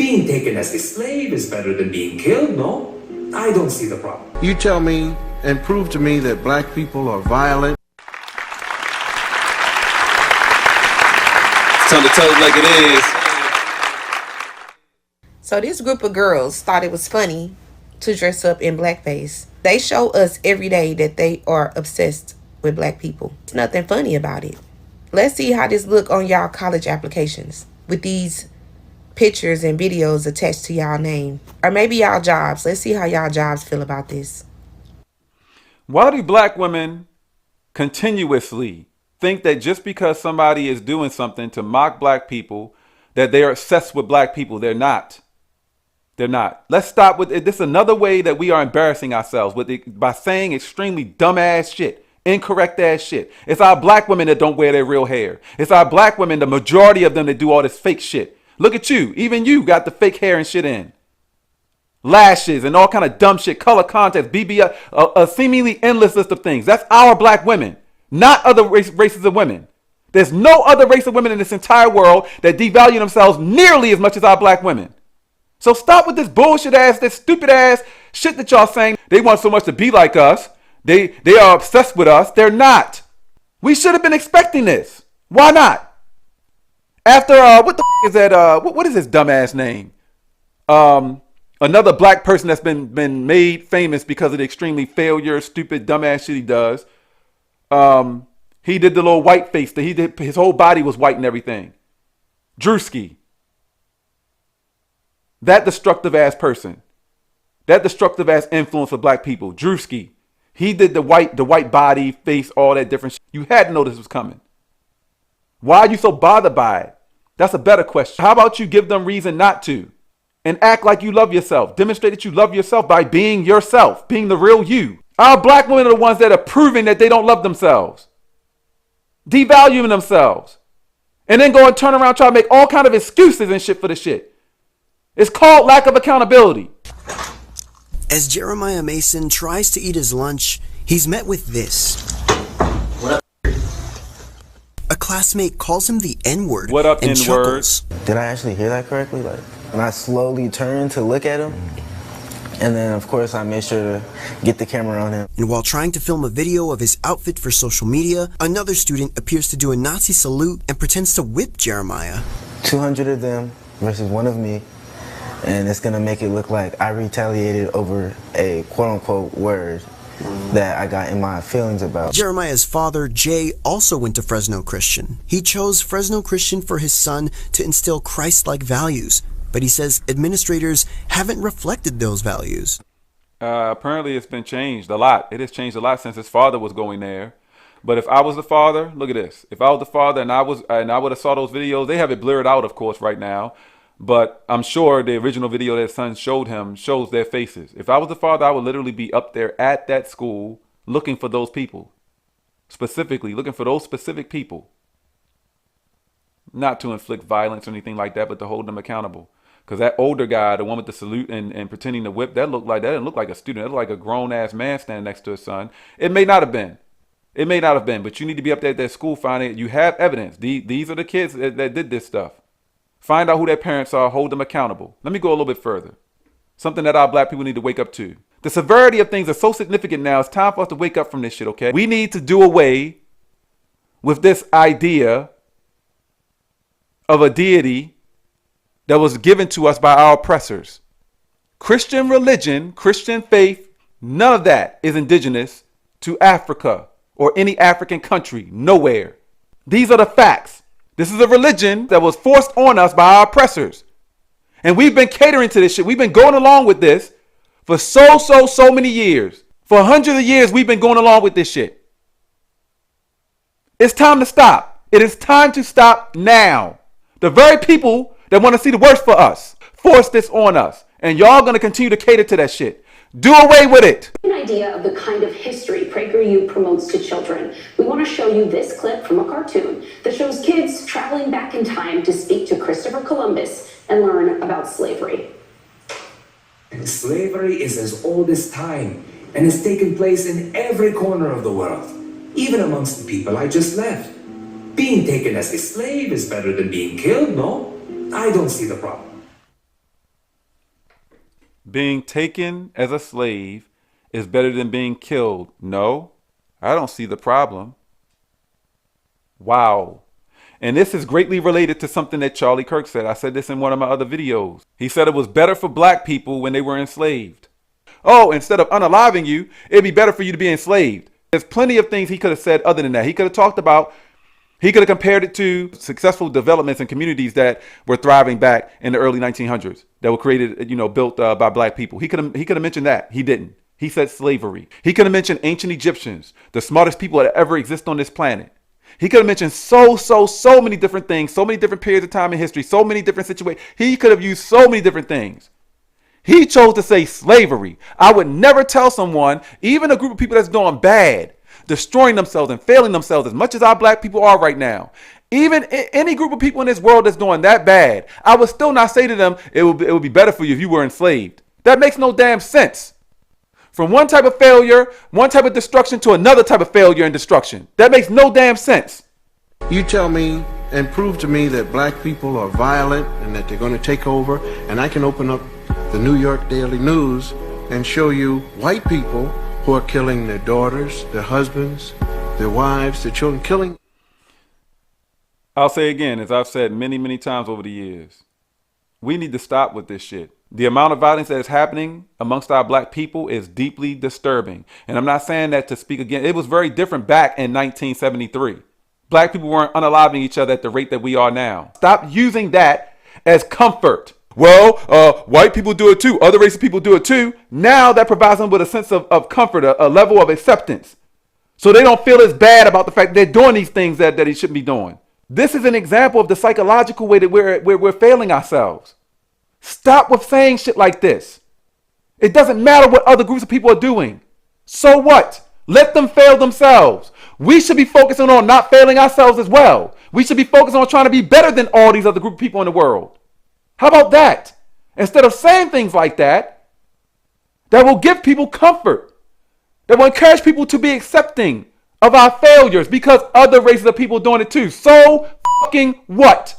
Being taken as a slave is better than being killed, no? I don't see the problem. You tell me and prove to me that black people are violent. It's time to tell it like it is. So this group of girls thought it was funny to dress up in blackface. They show us every day that they are obsessed with black people. There's nothing funny about it. Let's see how this look on y'all college applications with these pictures and videos attached to y'all name. Or maybe y'all jobs. Let's see how y'all jobs feel about this. Why do black women continuously think that just because somebody is doing something to mock black people, that they are obsessed with black people? They're not. They're not. Let's stop with it. This is another way that we are embarrassing ourselves with it, by saying extremely dumbass shit, incorrect ass shit. It's our black women that don't wear their real hair. It's our black women, the majority of them, that do all this fake shit. Look at you. Even you got the fake hair and shit in. Lashes and all kind of dumb shit, color contacts, BB, a seemingly endless list of things. That's our black women, not other races of women. There's no other race of women in this entire world that devalue themselves nearly as much as our black women. So stop with this bullshit ass, this stupid ass shit that y'all saying. They want so much to be like us. They are obsessed with us. They're not. We should have been expecting this. Why not? After what the is that? What is his dumbass name? Another black person that's been made famous because of the extremely failure, stupid, dumbass shit he does. He did the little white face that he did. His whole body was white and everything. Drewski. That destructive ass person. That destructive ass influence of black people. Drewski. He did the white body, face, all that different shit. You had to know this was coming. Why are you so bothered by it? That's a better question. How about you give them reason not to? And act like you love yourself. Demonstrate that you love yourself by being yourself. Being the real you. Our black women are the ones that are proving that they don't love themselves. Devaluing themselves. And then go and turn around and try to make all kind of excuses and shit for the shit. It's called lack of accountability. As Jeremiah Mason tries to eat his lunch, he's met with this. What up? A classmate calls him the N-word. What up, and N-word? chuckles. Did I actually hear that correctly? Like, when I slowly turned to look at him, and then of course I made sure to get the camera on him. And while trying to film a video of his outfit for social media, another student appears to do a Nazi salute and pretends to whip Jeremiah. 200 of them versus one of me, and it's gonna make it look like I retaliated over a quote-unquote word that I got in my feelings about. Jeremiah's father, Jay, also went to Fresno Christian. He chose Fresno Christian for his son to instill Christ-like values, but he says administrators haven't reflected those values. Apparently it's been changed a lot. It has changed a lot since his father was going there. But if I was the father, look at this. If I was the father and I would have saw those videos, they have it blurred out, of course, right now. But I'm sure the original video that his son showed him shows their faces. If I was the father, I would literally be up there at that school looking for those people. Specifically, looking for those specific people. Not to inflict violence or anything like that, but to hold them accountable. Because that older guy, the one with the salute and pretending to whip, that didn't look like a student. That looked like a grown-ass man standing next to his son. It may not have been. It may not have been, but you need to be up there at that school finding it. You have evidence. These are the kids that did this stuff. Find out who their parents are, hold them accountable. Let me go a little bit further. Something that our black people need to wake up to. The severity of things are so significant now, it's time for us to wake up from this shit, okay? We need to do away with this idea of a deity that was given to us by our oppressors. Christian religion, Christian faith, none of that is indigenous to Africa or any African country, nowhere. These are the facts. This is a religion that was forced on us by our oppressors. And we've been catering to this shit. We've been going along with this for so many years. For hundreds of years, we've been going along with this shit. It's time to stop. It is time to stop now. The very people that want to see the worst for us force this on us. And y'all going to continue to cater to that shit. Do away with it. An idea of the kind of history PragerU promotes to children. We want to show you this clip from a cartoon that shows kids traveling back in time to speak to Christopher Columbus and learn about slavery. Slavery is as old as time and has taken place in every corner of the world, even amongst the people I just left. Being taken as a slave is better than being killed, no? I don't see the problem. Being taken as a slave is better than being killed. No, I don't see the problem. Wow. And this is greatly related to something that Charlie Kirk said. I said this in one of my other videos. He said it was better for black people when they were enslaved. Oh, instead of unaliving you, it'd be better for you to be enslaved. There's plenty of things he could have said other than that. He could have talked about, he could have compared it to successful developments and communities that were thriving back in the early 1900s that were created, built by black people. He could have mentioned that. He didn't. He said slavery. He could have mentioned ancient Egyptians, the smartest people that ever exist on this planet. He could have mentioned so many different things, so many different periods of time in history, so many different situations. He could have used so many different things. He chose to say slavery. I would never tell someone, even a group of people that's doing bad, destroying themselves and failing themselves as much as our black people are right now. Even any group of people in this world that's doing that bad, I would still not say to them, it would be better for you if you were enslaved. That makes no damn sense. From one type of failure, one type of destruction to another type of failure and destruction. That makes no damn sense. You tell me and prove to me that black people are violent and that they're going to take over, and I can open up the New York Daily News and show you white people who are killing their daughters, their husbands, their wives, their children, killing. I'll say again, as I've said many, many times over the years, we need to stop with this shit. The amount of violence that is happening amongst our black people is deeply disturbing. And I'm not saying that to speak again. It was very different back in 1973. Black people weren't unaliving each other at the rate that we are now. Stop using that as comfort. Well, white people do it too. Other races people do it too. Now that provides them with a sense of comfort, a level of acceptance. So they don't feel as bad about the fact that they're doing these things that they shouldn't be doing. This is an example of the psychological way that we're failing ourselves. Stop with saying shit like this. It doesn't matter what other groups of people are doing. So what? Let them fail themselves. We should be focusing on not failing ourselves as well. We should be focusing on trying to be better than all these other group of people in the world. How about that? Instead of saying things like that, that will give people comfort, that will encourage people to be accepting of our failures because other races of people are doing it too. So fucking what?